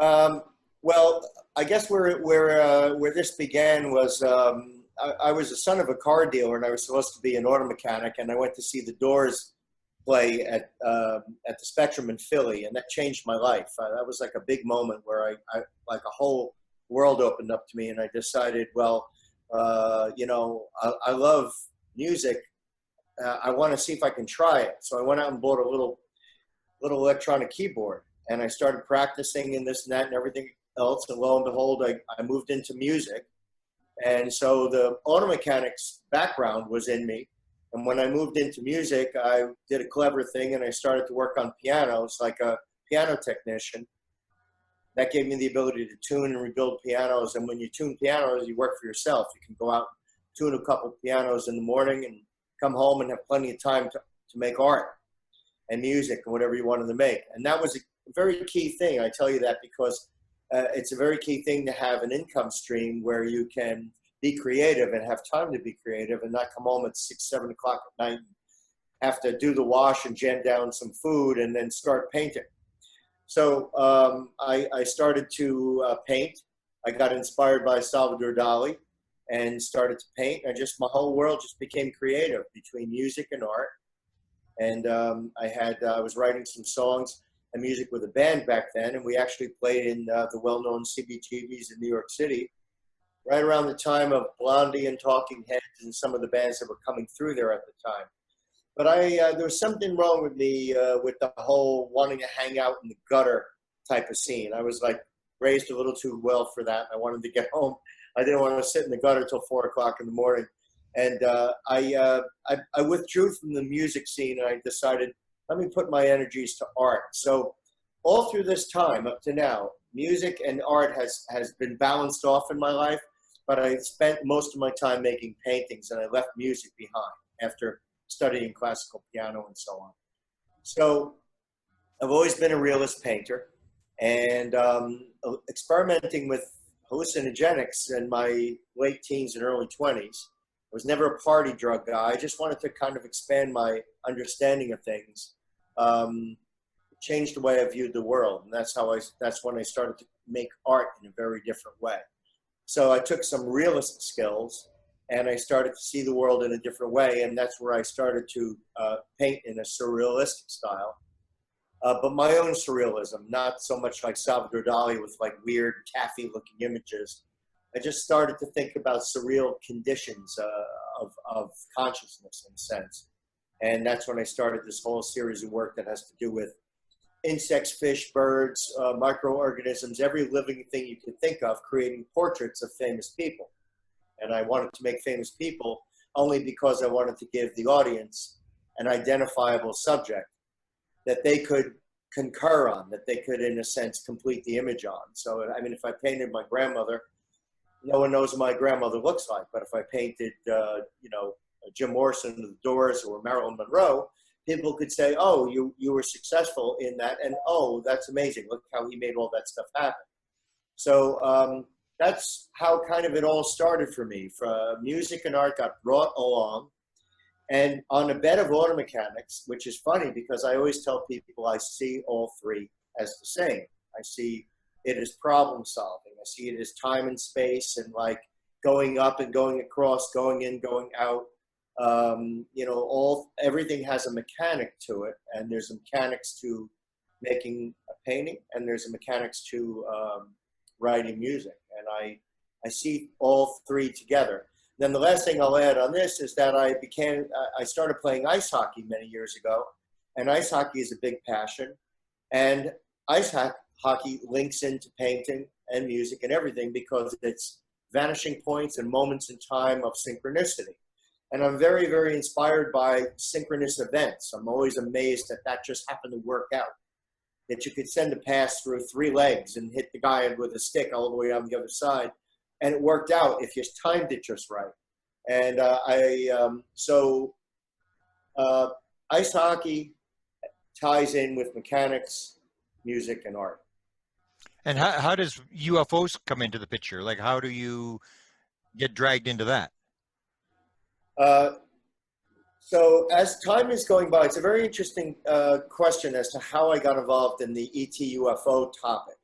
Well, I guess where this began was I was the son of a car dealer, and I was supposed to be an auto mechanic, and I went to see the Doors play at the Spectrum in Philly, and that changed my life. That was like a big moment where I like a whole world opened up to me, and I decided, well, you know, I love music. I want to see if I can try it. So I went out and bought a little electronic keyboard, and I started practicing in this and that and everything else. And lo and behold, I moved into music. And so the auto mechanics background was in me. And when I moved into music, I did a clever thing, and I started to work on pianos like a piano technician. That gave me the ability to tune and rebuild pianos. And when you tune pianos, you work for yourself. You can go out, tune a couple pianos in the morning, and come home and have plenty of time to make art and music and whatever you wanted to make. And that was a very key thing. I tell you that because it's a very key thing to have an income stream where you can be creative and have time to be creative and not come home at 6, 7 o'clock at night and have to do the wash and jam down some food and then start painting. So I started to paint. I got inspired by Salvador Dali and started to paint. My whole world just became creative between music and art. And I was writing some songs and music with a band back then, and we actually played in the well-known CBGBs in New York City, right around the time of Blondie and Talking Heads and some of the bands that were coming through there at the time. But there was something wrong with me with the whole wanting to hang out in the gutter type of scene. I was like raised a little too well for that. I wanted to get home. I didn't want to sit in the gutter till 4 o'clock in the morning. And I withdrew from the music scene, and I decided, let me put my energies to art. So all through this time up to now, music and art has been balanced off in my life, but I spent most of my time making paintings, and I left music behind after studying classical piano and so on. So I've always been a realist painter, and experimenting with hallucinogenics in my late teens and early 20s. I was never a party drug guy. I just wanted to kind of expand my understanding of things, change the way I viewed the world. And that's when I started to make art in a very different way. So I took some realist skills and I started to see the world in a different way. And that's where I started to paint in a surrealistic style, but my own surrealism, not so much like Salvador Dali with like weird taffy looking images. I just started to think about surreal conditions of consciousness in a sense. And that's when I started this whole series of work that has to do with insects, fish, birds, microorganisms, every living thing you could think of, creating portraits of famous people. And I wanted to make famous people only because I wanted to give the audience an identifiable subject that they could concur on, that they could, in a sense, complete the image on. So, I mean, if I painted my grandmother, no one knows what my grandmother looks like. But if I painted, Jim Morrison of the Doors or Marilyn Monroe, people could say, oh, you were successful in that. And, oh, that's amazing. Look how he made all that stuff happen. So that's how kind of it all started for me. Music and art got brought along. And on a bed of auto mechanics, which is funny because I always tell people I see all three as the same. I see it as problem solving. I see it as time and space and like going up and going across, going in, going out. Everything has a mechanic to it, and there's a mechanics to making a painting, and there's a mechanics to writing music. And I see all three together. Then the last thing I'll add on this is that I started playing ice hockey many years ago, and ice hockey is a big passion. And ice hockey links into painting and music and everything because it's vanishing points and moments in time of synchronicity. And I'm very, very inspired by synchronous events. I'm always amazed that just happened to work out. That you could send a pass through 3 legs and hit the guy with a stick all the way on the other side. And it worked out if you timed it just right. And ice hockey ties in with mechanics, music, and art. And how does UFOs come into the picture? Like, how do you get dragged into that? So as time is going by, it's a very interesting question as to how I got involved in the ET UFO topic.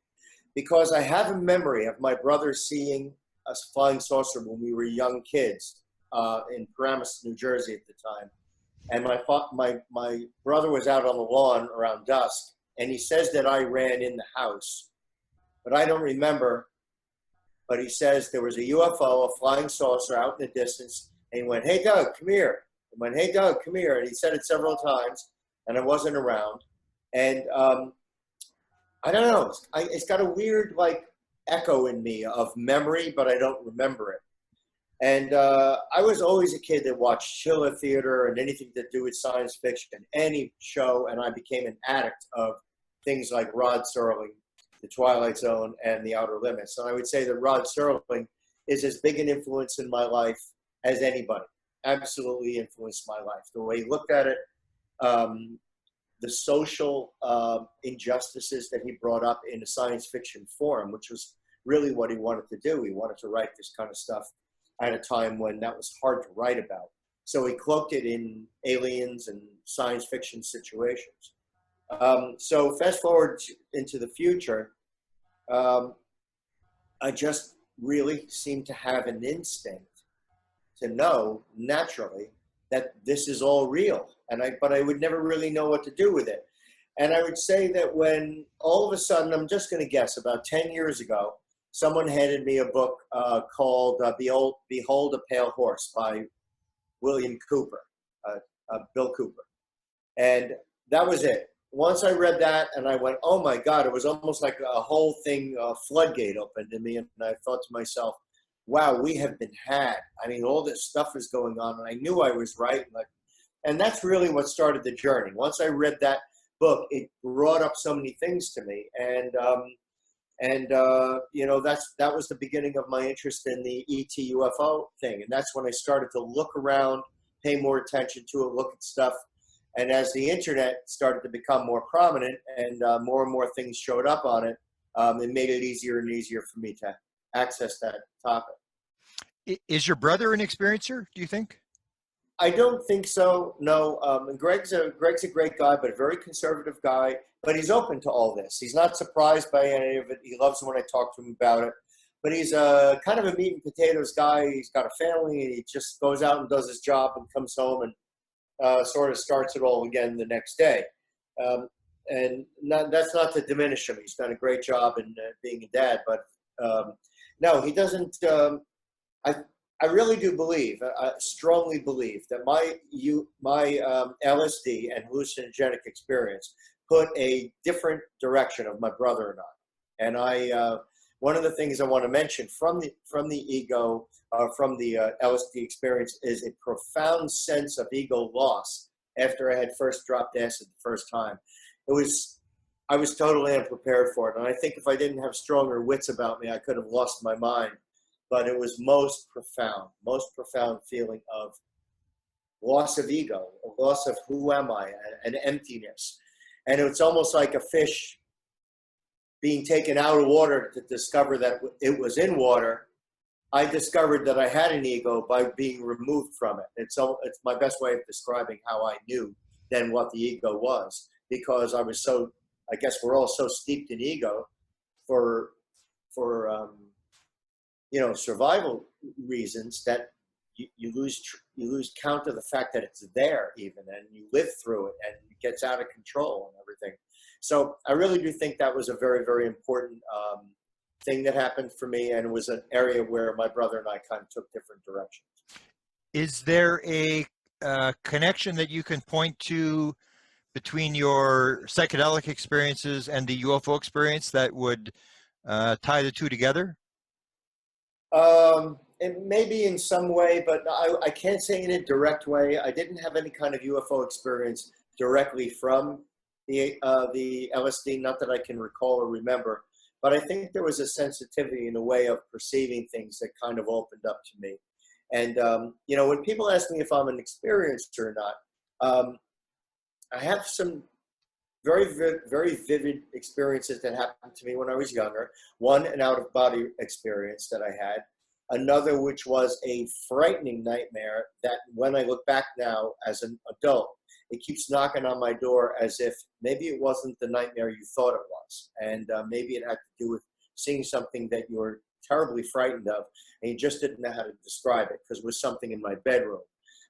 because I have a memory of my brother seeing a flying saucer when we were young kids in Paramus, New Jersey at the time. And my brother was out on the lawn around dusk, and he says that I ran in the house, but I don't remember. But he says there was a UFO, a flying saucer out in the distance, and he went, "Hey, Doug, come here." He went, "Hey, Doug, come here." And he said it several times, and I wasn't around. And I don't know, it's got a weird like echo in me of memory, but I don't remember it. And I was always a kid that watched Schiller Theater and anything to do with science fiction, any show, and I became an addict of things like Rod Serling, The Twilight Zone, and The Outer Limits. And I would say that Rod Serling is as big an influence in my life as anybody. Absolutely influenced my life. The way he looked at it, the social injustices that he brought up in a science fiction form, which was really what he wanted to do. He wanted to write this kind of stuff at a time when that was hard to write about. So he cloaked it in aliens and science fiction situations. So fast forward into the future, I just really seem to have an instinct to know naturally that this is all real, but I would never really know what to do with it. And I would say that when all of a sudden, I'm just going to guess, about 10 years ago, someone handed me a book called Behold a Pale Horse by William Cooper, Bill Cooper. And that was it. Once I read that and I went, oh my God, it was almost like a whole thing, a floodgate opened in me. And I thought to myself, wow, we have been had. I mean, all this stuff is going on. And I knew I was right. And that's really what started the journey. Once I read that book, it brought up so many things to me. And you know, that was the beginning of my interest in the ET UFO thing. And that's when I started to look around, pay more attention to it, look at stuff. And as the internet started to become more prominent and more and more things showed up on it, it made it easier and easier for me to access that topic. Is your brother an experiencer, do you think? I don't think so, no. And Greg's a great guy, but a very conservative guy. But he's open to all this. He's not surprised by any of it. He loves it when I talk to him about it. But he's a kind of a meat and potatoes guy. He's got a family, and he just goes out and does his job and comes home and sort of starts it all again the next day. And that's not to diminish him. He's done a great job in being a dad. But no, he doesn't. I really do believe, I strongly believe that my LSD and hallucinogenic experience put a different direction of my brother and I. And one of the things I want to mention from the ego, from the LSD experience, is a profound sense of ego loss after I had first dropped acid the first time. I was totally unprepared for it. And I think if I didn't have stronger wits about me, I could have lost my mind. But it was most profound feeling of loss of ego, a loss of who am I, an emptiness. And it's almost like a fish being taken out of water to discover that it was in water. I discovered that I had an ego by being removed from it. It's my best way of describing how I knew then what the ego was, because I was so, I guess we're all so steeped in ego for you know, survival reasons that you lose count of the fact that it's there even, and you live through it and it gets out of control and everything. So I really do think that was a very, very important thing that happened for me, and it was an area where my brother and I kind of took different directions. Is there a connection that you can point to between your psychedelic experiences and the UFO experience that would tie the two together? It may be in some way, but I can't say in a direct way. I didn't have any kind of UFO experience directly from the LSD, not that I can recall or remember, but I think there was a sensitivity in a way of perceiving things that kind of opened up to me. And, you know, when people ask me if I'm an experiencer or not, I have some very, very vivid experiences that happened to me when I was younger. One, an out-of-body experience that I had. Another, which was a frightening nightmare that when I look back now as an adult, it keeps knocking on my door as if maybe it wasn't the nightmare you thought it was. And maybe it had to do with seeing something that you were terribly frightened of, and you just didn't know how to describe it because it was something in my bedroom.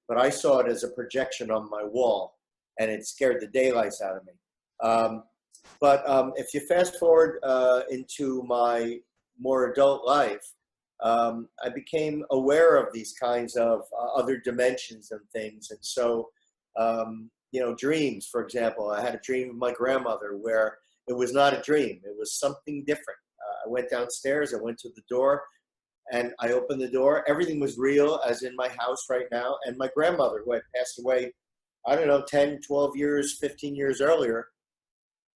But I saw it as a projection on my wall, and it scared the daylights out of me. If you fast forward into my more adult life, I became aware of these kinds of other dimensions and things. And so, dreams, for example, I had a dream of my grandmother where it was not a dream. It was something different. I went downstairs, I went to the door, and I opened the door. Everything was real, as in my house right now. And my grandmother, who had passed away, I don't know, 10, 12 years, 15 years earlier,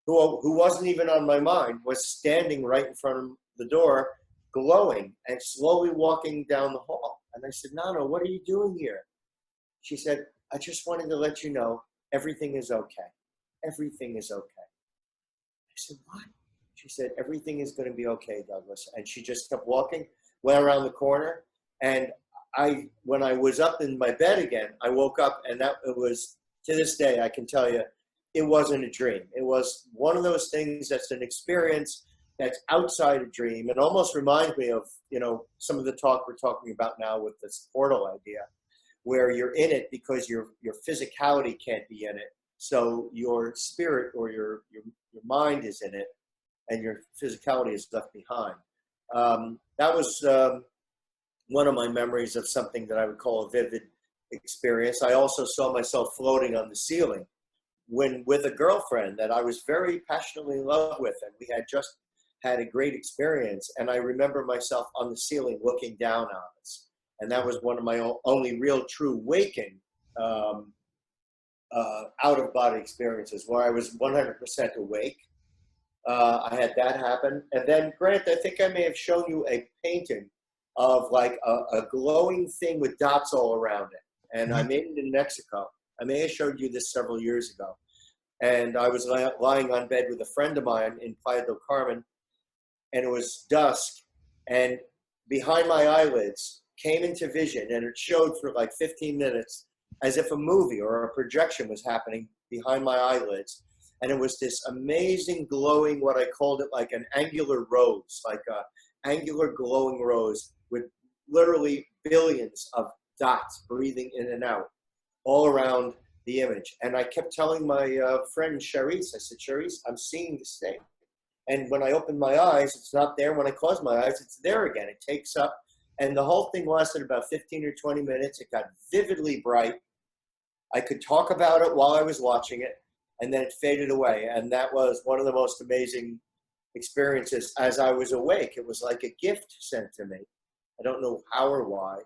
who wasn't even on my mind, was standing right in front of the door, glowing and slowly walking down the hall. And I said, Nana, what are you doing here? She said, I just wanted to let you know everything is okay. Everything is okay. I said, what? She said, everything is going to be okay, Douglas. And she just kept walking, went around the corner. And when I was up in my bed again, I woke up, and it was, to this day, I can tell you, it wasn't a dream. It was one of those things that's an experience that's outside a dream. It almost reminds me of, some of the talk we're talking about now with this portal idea, where you're in it because your physicality can't be in it. So your spirit or your mind is in it, and your physicality is left behind. That was one of my memories of something that I would call a vivid experience. I also saw myself floating on the ceiling with a girlfriend that I was very passionately in love with, and we had just had a great experience. And I remember myself on the ceiling looking down on us. And that was one of my only real true waking out-of-body experiences, where I was 100% awake. I had that happen. And then, Grant, I think I may have shown you a painting of like a glowing thing with dots all around it. And I made it in Mexico. I may have showed you this several years ago. And I was lying on bed with a friend of mine in Playa del Carmen, and it was dusk. And behind my eyelids came into vision, and it showed for like 15 minutes as if a movie or a projection was happening behind my eyelids. And it was this amazing glowing, what I called it like an angular rose, like a angular glowing rose with literally billions of dots breathing in and out all around the image. And I kept telling my friend Charisse, I said, Charisse, I'm seeing this thing. And when I opened my eyes, it's not there. When I close my eyes, it's there again. It takes up. And the whole thing lasted about 15 or 20 minutes. It got vividly bright. I could talk about it while I was watching it, and then it faded away. And that was one of the most amazing experiences as I was awake. It was like a gift sent to me. I don't know how or why.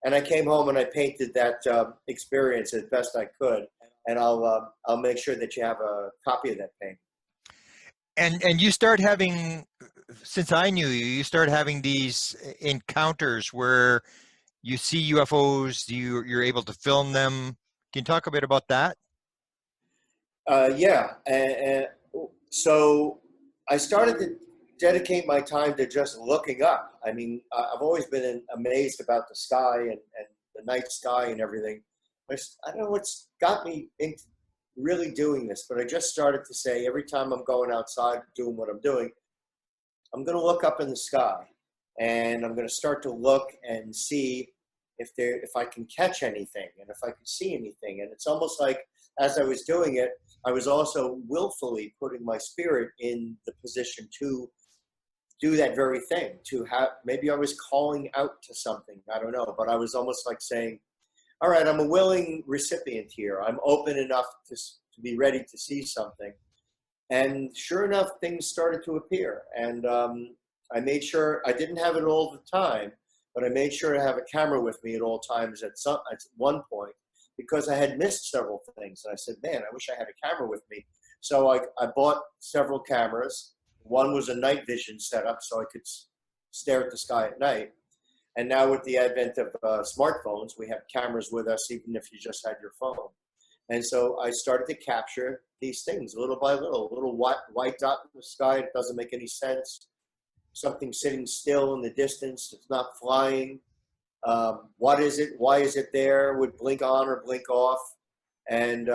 And I came home and I painted that experience as best I could. And I'll make sure that you have a copy of that painting. And you start having, since I knew you, you start having these encounters where you see UFOs, you're able to film them. Can you talk a bit about that? Yeah. And so I started to dedicate my time to just looking up. I mean, I've always been amazed about the sky and the night sky and everything. I don't know what's got me into really doing this, but I just started to say every time I'm going outside doing what I'm doing, I'm going to look up in the sky, and I'm going to start to look and see if I can catch anything and if I can see anything. And it's almost like as I was doing it, I was also willfully putting my spirit in the position to do that very thing, to have, maybe I was calling out to something, I don't know, but I was almost like saying, all right, I'm a willing recipient here. I'm open enough to be ready to see something. And sure enough, things started to appear. And I made sure, I didn't have it all the time, but I made sure to have a camera with me at all times at one point, because I had missed several things. And I said, man, I wish I had a camera with me. So I bought several cameras. One was a night vision setup, so I could stare at the sky at night. And now with the advent of smartphones, we have cameras with us, even if you just had your phone. And so I started to capture these things little by little, a little white dot in the sky. It doesn't make any sense. Something sitting still in the distance. It's not flying. What is it? Why is it there? Would blink on or blink off. And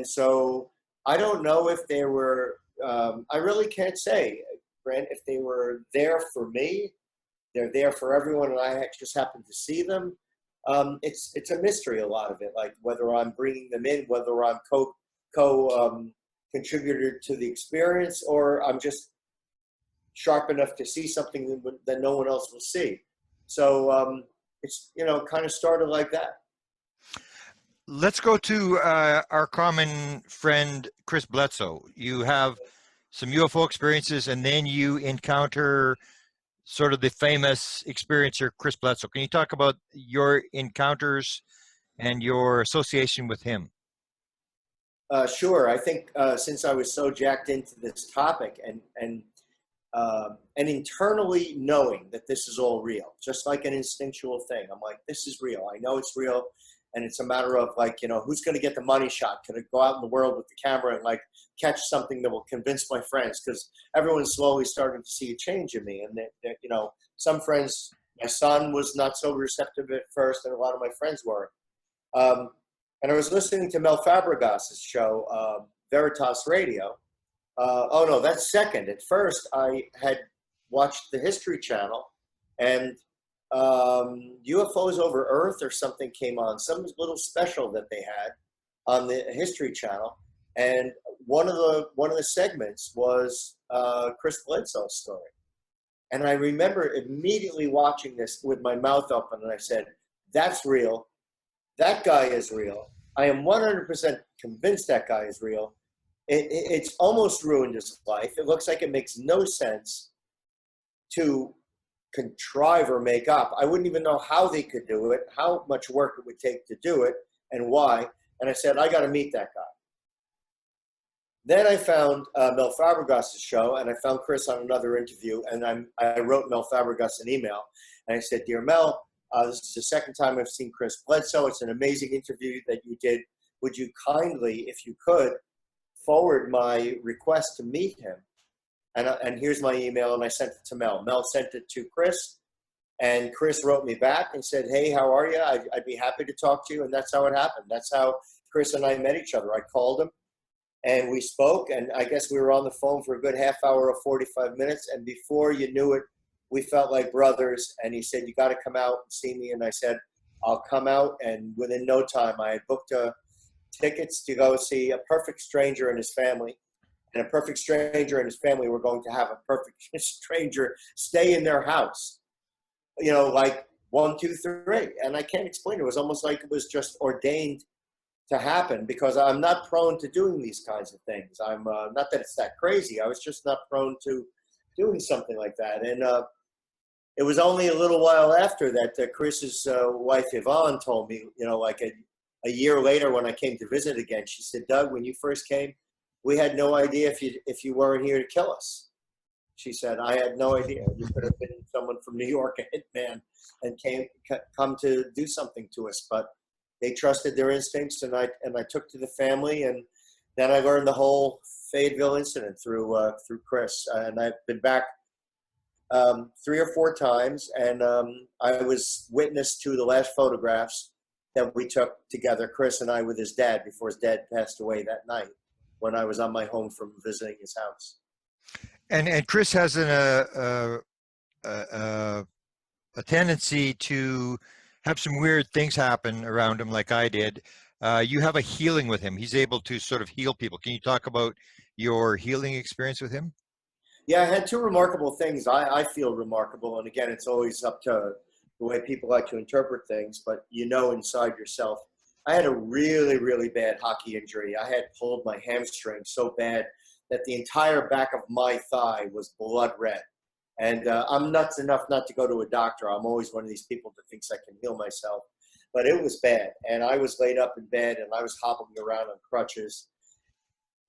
so I don't know if they were, I really can't say. Grant, if they were there for me, they're there for everyone, and I just happen to see them. It's a mystery, a lot of it, like whether I'm bringing them in, whether I'm contributor to the experience, or I'm just sharp enough to see something that no one else will see. So it's, kind of started like that. Let's go to our common friend, Chris Bledsoe. You have some UFO experiences, and then you encounter sort of the famous experiencer, Chris Bledsoe. Can you talk about your encounters and your association with him? Sure. I think since I was so jacked into this topic and internally knowing that this is all real, just like an instinctual thing, I'm like, this is real. I know it's real. And it's a matter of like, who's going to get the money shot? Can I go out in the world with the camera and like catch something that will convince my friends? Because everyone's slowly starting to see a change in me. And some friends, my son was not so receptive at first, and a lot of my friends were. And I was listening to Mel Fabregas's show, Veritas Radio. Oh no, that's second. At first, I had watched the History Channel, and UFOs over Earth or something came on, some little special that they had on the History Channel, and one of the segments was Chris Bledsoe's story. And I remember immediately watching this with my mouth open, and I said, "That's real. That guy is real. I am 100% convinced that guy is real. It's almost ruined his life. It looks like it makes no sense to contrive or make up. I wouldn't even know how they could do it, how much work it would take to do it, and why." And I said, I got to meet that guy. Then I found Mel Fabregas's show, and I found Chris on another interview, and I wrote Mel Fabregas an email, and I said, "Dear Mel, this is the second time I've seen Chris Bledsoe. It's an amazing interview that you did. Would you kindly, if you could, forward my request to meet him?" And here's my email, and I sent it to Mel. Mel sent it to Chris, and Chris wrote me back and said, "Hey, how are you? I'd be happy to talk to you." And that's how it happened. That's how Chris and I met each other. I called him, and we spoke, and I guess we were on the phone for a good half hour or 45 minutes, and before you knew it, we felt like brothers. And he said, "You got to come out and see me." And I said, "I'll come out." And within no time, I had booked tickets to go see a perfect stranger and his family. And a perfect stranger and his family were going to have a perfect stranger stay in their house, like 1, 2, 3. And I can't explain it. It was almost like it was just ordained to happen, because I'm not prone to doing these kinds of things. I'm not that it's that crazy. I was just not prone to doing something like that. And it was only a little while after that Chris's wife Yvonne told me, like a year later when I came to visit again, she said, "Doug, when you first came, we had no idea if you weren't here to kill us." She said, "I had no idea. You could have been someone from New York, a hitman, and come to do something to us." But they trusted their instincts, and I took to the family, and then I learned the whole Fayetteville incident through Chris, and I've been back 3 or 4 times, and I was witness to the last photographs that we took together, Chris and I, with his dad before his dad passed away that night, when I was on my home from visiting his house. And Chris has a tendency to have some weird things happen around him, like I did. You have a healing with him. He's able to sort of heal people. Can you talk about your healing experience with him? Yeah, I had 2 remarkable things. I feel remarkable, and again, it's always up to the way people like to interpret things, but inside yourself. I had a really, really bad hockey injury. I had pulled my hamstring so bad that the entire back of my thigh was blood red. And I'm nuts enough not to go to a doctor. I'm always one of these people that thinks I can heal myself. But it was bad. And I was laid up in bed, and I was hobbling around on crutches.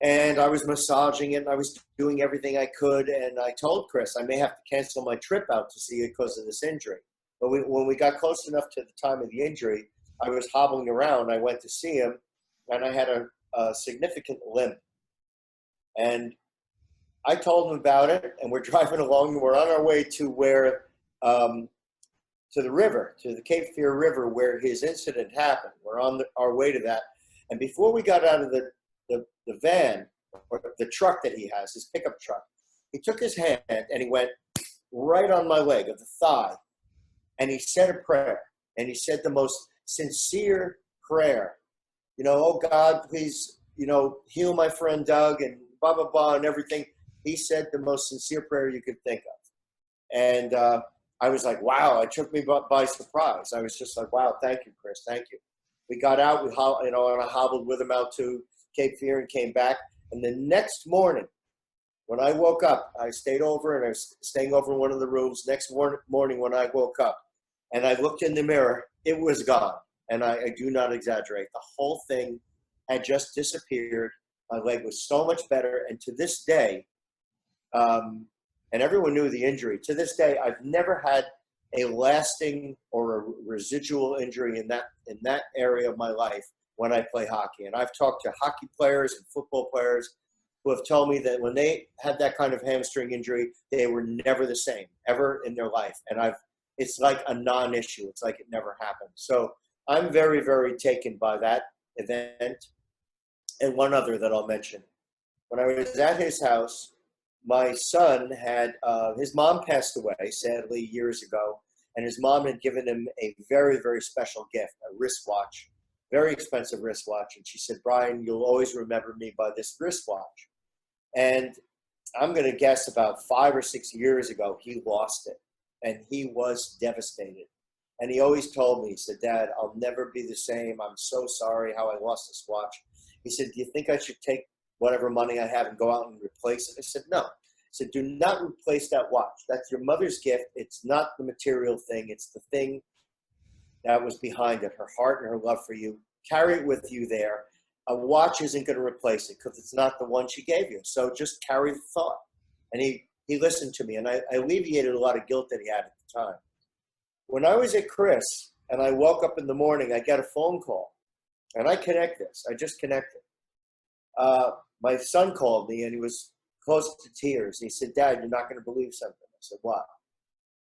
And I was massaging it, and I was doing everything I could. And I told Chris I may have to cancel my trip out to see it because of this injury. But when we got close enough to the time of the injury, I was hobbling around. I went to see him, and I had a significant limp. And I told him about it, and we're driving along, and we're on our way to to the river, to the Cape Fear River, where his incident happened. We're on our way to that. And before we got out of the van, or the truck that he has, his pickup truck, he took his hand and he went right on my leg of the thigh. And he said a prayer. And he said the most sincere prayer. You know, oh God, please, you know, heal my friend Doug and blah, blah, blah, and everything. He said the most sincere prayer you could think of. And I was like, wow, it took me by surprise. I was just like, wow, thank you, Chris, thank you. We got out, and I hobbled with him out to Cape Fear and came back. And the next morning, when I woke up, I stayed over and I was staying over in one of the rooms. Next morning when I woke up and I looked in the mirror, it was gone. And I do not exaggerate. The whole thing had just disappeared. My leg was so much better. And to this day, and everyone knew the injury, to this day, I've never had a lasting or a residual injury in that area of my life when I play hockey. And I've talked to hockey players and football players who have told me that when they had that kind of hamstring injury, they were never the same ever in their life. And it's like a non-issue. It's like it never happened. So I'm very, very taken by that event. And one other that I'll mention. When I was at his house, my son had, his mom passed away, sadly, years ago. And his mom had given him a very, very special gift, a wristwatch, very expensive wristwatch. And she said, Brian, you'll always remember me by this wristwatch. And I'm going to guess about 5 or 6 years ago, he lost it. And he was devastated. And he always told me, he said, Dad, I'll never be the same. I'm so sorry how I lost this watch. He said, do you think I should take whatever money I have and go out and replace it? I said, no. I said, do not replace that watch. That's your mother's gift. It's not the material thing. It's the thing that was behind it, her heart and her love for you. Carry it with you there. A watch isn't going to replace it because it's not the one she gave you. So just carry the thought. And he listened to me, and I alleviated a lot of guilt that he had at the time. When I was at Chris and I woke up in the morning, I got a phone call. And I connect this. I just connected. My son called me, and he was close to tears. He said, Dad, you're not going to believe something. I said, what?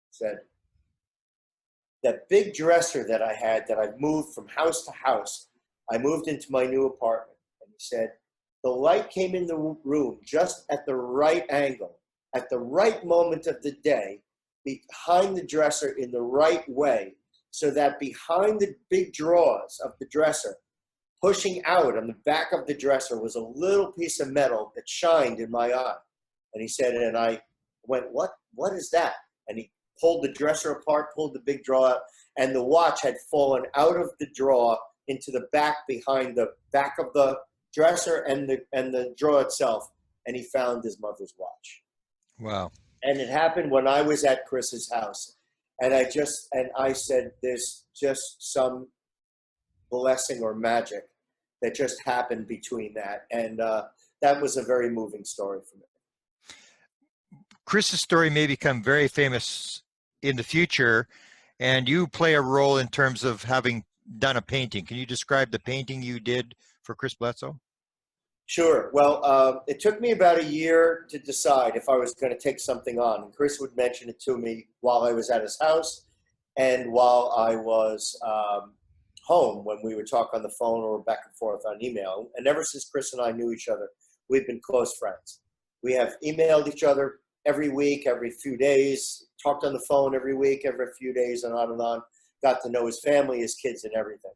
He said, that big dresser that I had that I've moved from house to house, I moved into my new apartment. And he said, the light came in the room just at the right angle, at the right moment of the day, behind the dresser in the right way, so that behind the big drawers of the dresser, pushing out on the back of the dresser, was a little piece of metal that shined in my eye. And he said, and I went, what is that? And he pulled the dresser apart, pulled the big drawer out, and the watch had fallen out of the drawer into the back behind the back of the dresser and the drawer itself. And he found his mother's watch. Wow. And it happened when I was at Chris's house. And I said, there's just some blessing or magic that just happened between that. And that was a very moving story for me. Chris's story may become very famous in the future, and you play a role in terms of having done a painting. Can you describe the painting you did for Chris Bledsoe? Sure. Well, it took me about a year to decide if I was going to take something on. And Chris would mention it to me while I was at his house and while I was home, when we would talk on the phone or back and forth on email. And ever since Chris and I knew each other, we've been close friends. We have emailed each other every week, every few days, talked on the phone every week, every few days, and on, got to know his family, his kids, and everything.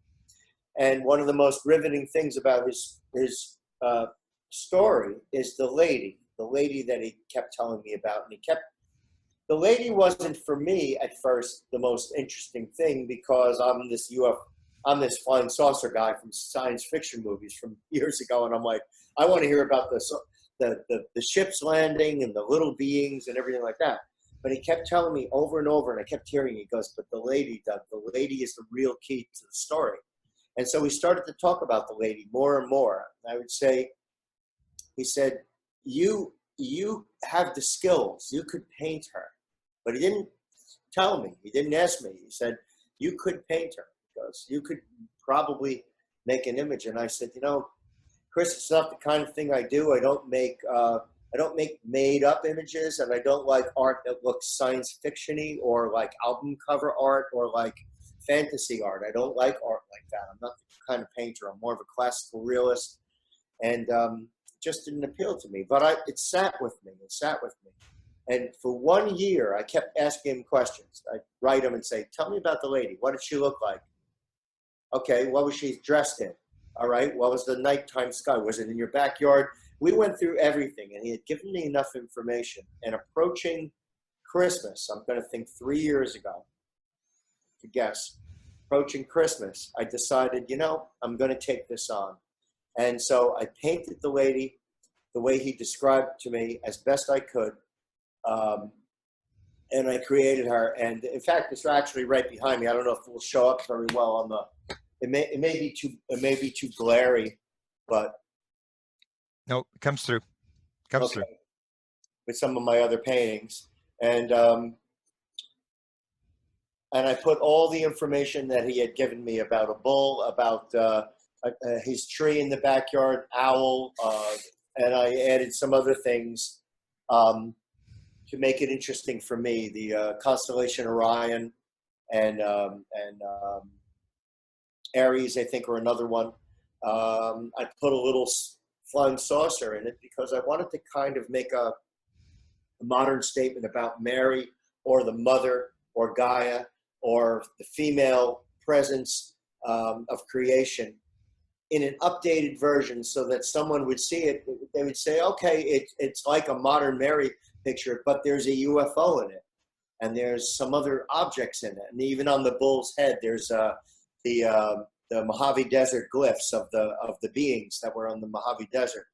And one of the most riveting things about his story is the lady that he kept telling me about. And the lady wasn't for me at first the most interesting thing, because I'm this flying saucer guy from science fiction movies from years ago. And I'm like, I want to hear about the ship's landing and the little beings and everything like that. But he kept telling me over and over, and I kept hearing, he goes, but the lady, Doug, the lady is the real key to the story. And so we started to talk about the lady more and more. I would say, he said, you have the skills. You could paint her. But he didn't tell me. He didn't ask me. He said, you could paint her, because you could probably make an image. And I said, Chris, it's not the kind of thing I do. I don't make made up images, and I don't like art that looks science fiction-y or like album cover art or like fantasy art. I don't like art like that. I'm not the kind of painter. I'm more of a classical realist. And just didn't appeal to me. But it sat with me. It sat with me. And for 1 year, I kept asking him questions. I'd write him and say, tell me about the lady. What did she look like? Okay, what was she dressed in? All right, what was the nighttime sky? Was it in your backyard? We went through everything, and he had given me enough information. And approaching Christmas, I'm going to think 3 years ago, to guess, approaching Christmas, I decided, you know, I'm going to take this on. And so I painted the lady the way he described to me as best I could. And I created her. And in fact, it's actually right behind me. I don't know if it will show up very well on the, it may be too glary, but. No, it comes through. Comes through. With some of my other paintings. And I put all the information that he had given me about a bull, about his tree in the backyard, owl, and I added some other things to make it interesting for me. The constellation Orion and Aries, I think, or another one. I put a little flying saucer in it because I wanted to kind of make a modern statement about Mary or the mother or Gaia or the female presence of creation in an updated version so that someone would see it. They would say, okay, it's like a modern Mary picture, but there's a UFO in it. And there's some other objects in it. And even on the bull's head, there's the Mojave Desert glyphs of the beings that were on the Mojave Desert.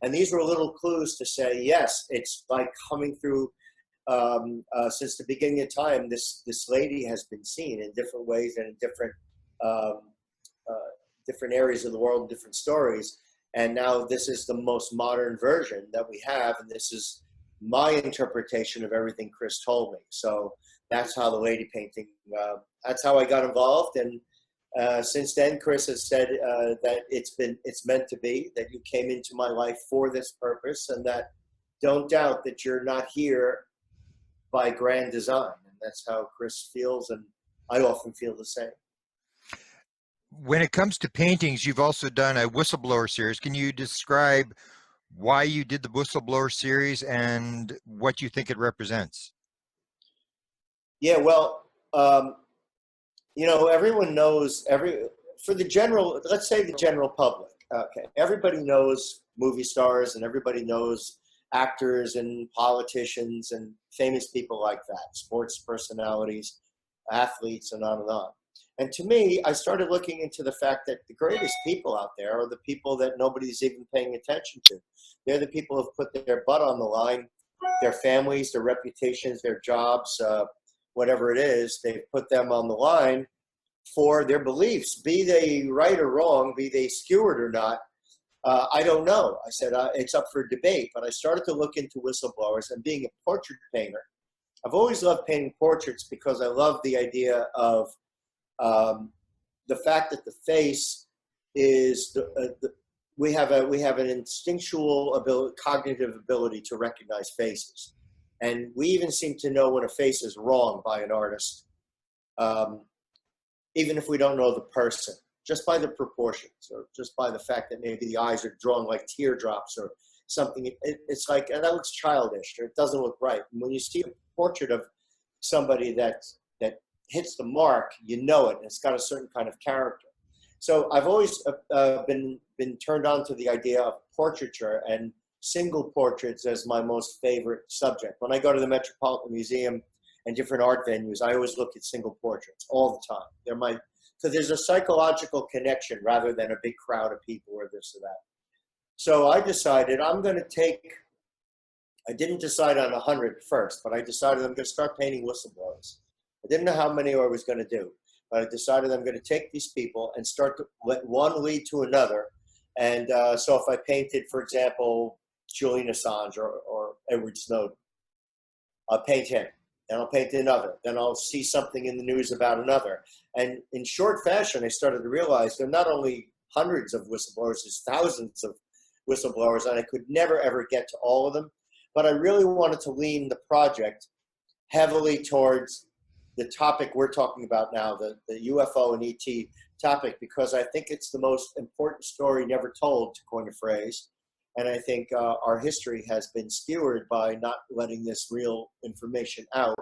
And these were little clues to say, yes, it's like coming through since the beginning of time. This lady has been seen in different ways and in different areas of the world, different stories. And now this is the most modern version that we have. And this is my interpretation of everything Chris told me. So that's how the lady painting, that's how I got involved. And since then, Chris has said that it's meant to be, that you came into my life for this purpose, and that don't doubt that you're not here by grand design. And that's how Chris feels, and I often feel the same. When it comes to paintings, you've also done a Whistleblower Series. Can you describe why you did the Whistleblower Series and what you think it represents? Yeah, well, you know, everyone knows, for the general, let's say the general public, okay, everybody knows movie stars and everybody knows actors and politicians and famous people like that, sports personalities, athletes, and on and on. And to me, I started looking into the fact that the greatest people out there are the people that nobody's even paying attention to. They're the people who've put their butt on the line, their families, their reputations, their jobs, whatever it is, they've put them on the line for their beliefs, be they right or wrong, be they skewered or not. I don't know. I said, it's up for debate, but I started to look into whistleblowers, and being a portrait painter, I've always loved painting portraits because I love the idea of the fact that the face is, we have an instinctual ability, cognitive ability to recognize faces. And we even seem to know when a face is wrong by an artist, even if we don't know the person, just by the proportions or just by the fact that maybe the eyes are drawn like teardrops or something. It's like, and that looks childish, or it doesn't look right. And when you see a portrait of somebody that hits the mark, you know it, and it's got a certain kind of character. So I've always been turned on to the idea of portraiture and single portraits as my most favorite subject. When I go to the Metropolitan Museum and different art venues, I always look at single portraits all the time. So there's a psychological connection rather than a big crowd of people or this or that. So I decided I didn't decide on 100 first, but I decided I'm going to start painting whistleblowers. I didn't know how many I was going to do, but I decided I'm going to take these people and start to let one lead to another. And so if I painted, for example, Julian Assange or Edward Snowden, I'll paint him, then I'll paint another, then I'll see something in the news about another. And in short fashion, I started to realize there are not only hundreds of whistleblowers, there's thousands of whistleblowers, and I could never, ever get to all of them. But I really wanted to lean the project heavily towards the topic we're talking about now, the UFO and ET topic, because I think it's the most important story never told, to coin a phrase. And I think our history has been skewered by not letting this real information out.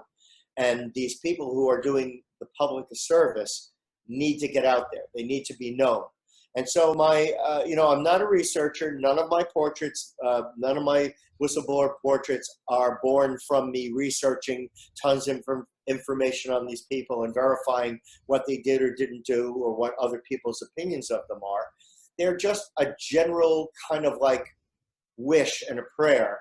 And these people who are doing the public a service need to get out there. They need to be known. And so I'm not a researcher. None of my portraits, none of my whistleblower portraits are born from me researching tons of information on these people and verifying what they did or didn't do or what other people's opinions of them are. They're just a general kind of like wish and a prayer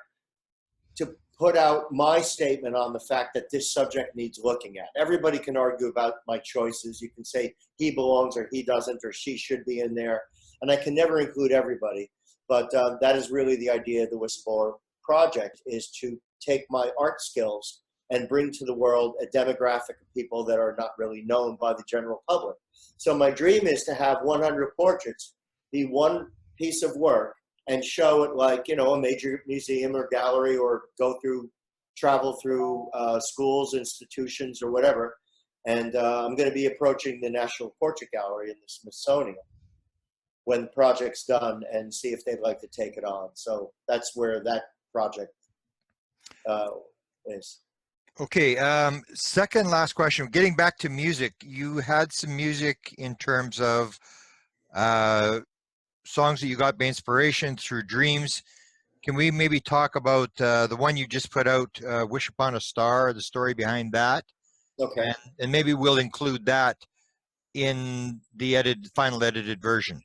to put out my statement on the fact that this subject needs looking at. Everybody can argue about my choices. You can say he belongs or he doesn't or she should be in there. And I can never include everybody. But that is really the idea of the Whistleblower Project, is to take my art skills and bring to the world a demographic of people that are not really known by the general public. So my dream is to have 100 portraits be one piece of work and show it like, a major museum or gallery, or travel through schools, institutions, or whatever. And I'm going to be approaching the National Portrait Gallery in the Smithsonian when the project's done and see if they'd like to take it on. So that's where that project is. Okay, second last question. Getting back to music, you had some music in terms of songs that you got by inspiration through dreams. Can we maybe talk about the one you just put out, Wish Upon a Star, the story behind that? Okay. And maybe we'll include that in the final edited version.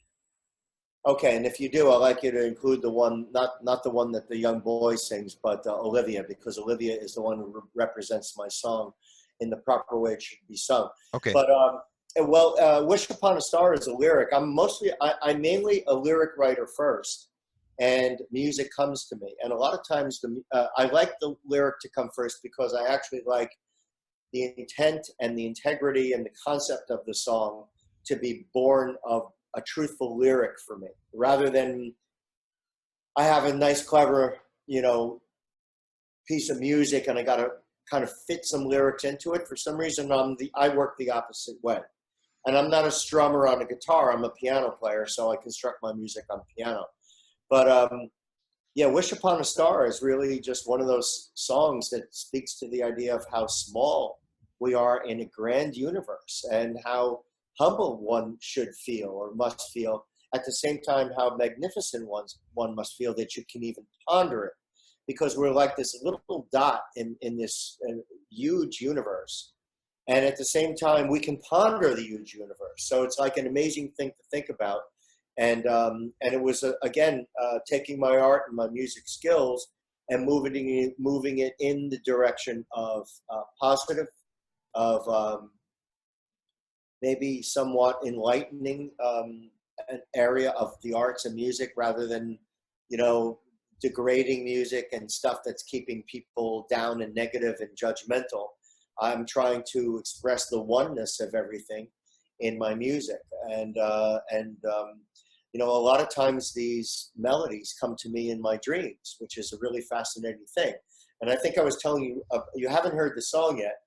Okay, and if you do, I'd like you to include the one, not the one that the young boy sings, but Olivia, because Olivia is the one who represents my song in the proper way it should be sung. Okay. But Wish Upon a Star is a lyric. I'm mainly a lyric writer first, and music comes to me. And a lot of times I like the lyric to come first because I actually like the intent and the integrity and the concept of the song to be born of a truthful lyric for me, rather than I have a nice, clever, piece of music and I got to kind of fit some lyrics into it. For some reason, I work the opposite way. And I'm not a strummer on a guitar. I'm a piano player, so I construct my music on piano. But Wish Upon a Star is really just one of those songs that speaks to the idea of how small we are in a grand universe and how humble one should feel or must feel, at the same time how magnificent one must feel that you can even ponder it, because we're like this little dot in this huge universe, and at the same time we can ponder the huge universe. So it's like an amazing thing to think about, and it was again taking my art and my music skills and moving it in the direction of positive, of maybe somewhat enlightening an area of the arts and music, rather than, degrading music and stuff that's keeping people down and negative and judgmental. I'm trying to express the oneness of everything in my music. And a lot of times these melodies come to me in my dreams, which is a really fascinating thing. And I think I was telling you, you haven't heard the song yet,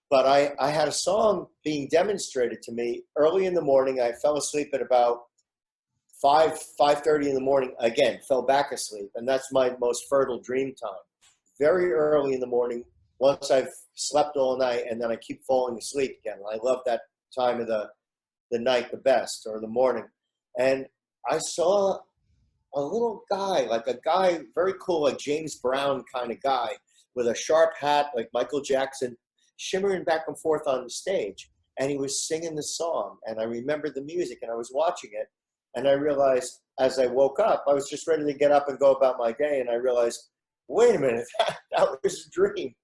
but I had a song being demonstrated to me early in the morning. I fell asleep at about 5:30 in the morning. Again, fell back asleep. And that's my most fertile dream time. Very early in the morning, once I've slept all night, and then I keep falling asleep again. I love that time of the night the best, or the morning. And I saw a little guy, like a guy very cool, like James Brown kind of guy, with a sharp hat like Michael Jackson, shimmering back and forth on the stage, and he was singing the song. And I remembered the music, and I was watching it, and I realized as I woke up, I was just ready to get up and go about my day, and I realized, wait a minute, that was a dream.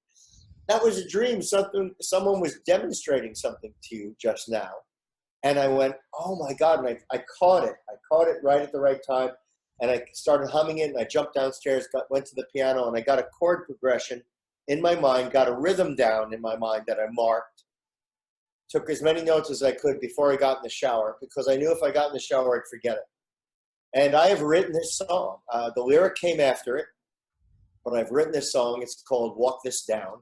That was a dream. Someone was demonstrating something to you just now. And I went, oh my God, and I caught it. I caught it right at the right time, and I started humming it, and I jumped downstairs, went to the piano, and I got a chord progression in my mind, got a rhythm down in my mind that I marked, took as many notes as I could before I got in the shower, because I knew if I got in the shower, I'd forget it. And I have written this song. The lyric came after it, but I've written this song. It's called Walk This Down.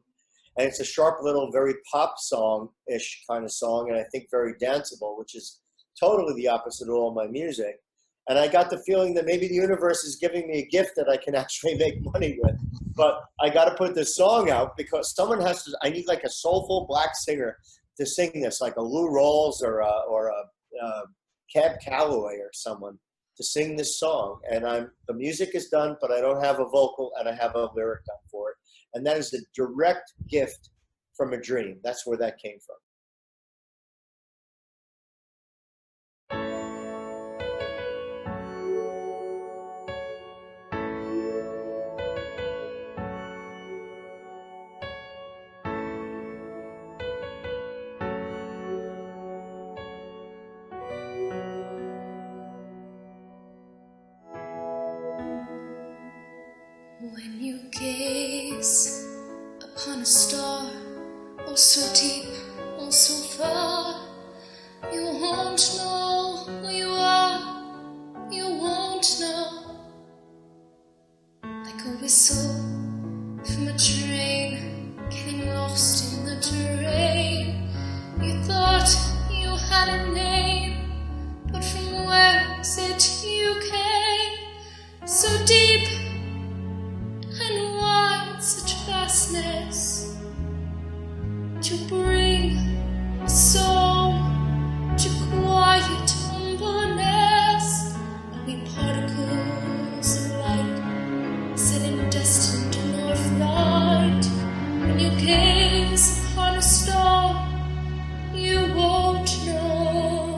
And it's a sharp little, very pop song-ish kind of song, and I think very danceable, which is totally the opposite of all my music. And I got the feeling that maybe the universe is giving me a gift that I can actually make money with. But I got to put this song out because someone has to, I need like a soulful black singer to sing this, like a Lou Rawls or a Cab Calloway or someone to sing this song. And the music is done, but I don't have a vocal and I have a lyric done for it. And that is the direct gift from a dream. That's where that came from. When you gaze upon a star, oh so deep, oh so far, you won't know who you are, you won't know. Like a whistle from a train, getting lost in the terrain. You thought you had a name, but from where is it you came? So deep and wide, such vastness, to bring a soul to quiet humbleness. Are we particles of light, set in destined north light? When you gaze upon a star, you won't know.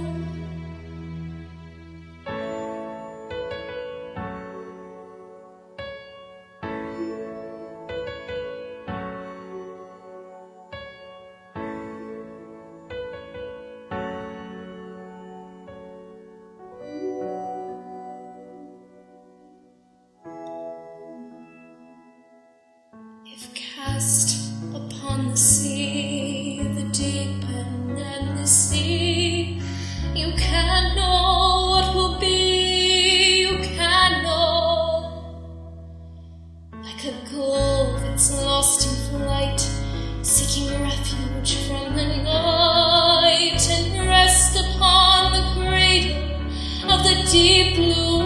If cast upon the sea, the deep and endless sea, you can't know what will be, you can't know. Like a goal that's lost in flight, seeking refuge from the night, and rest upon the cradle of the deep blue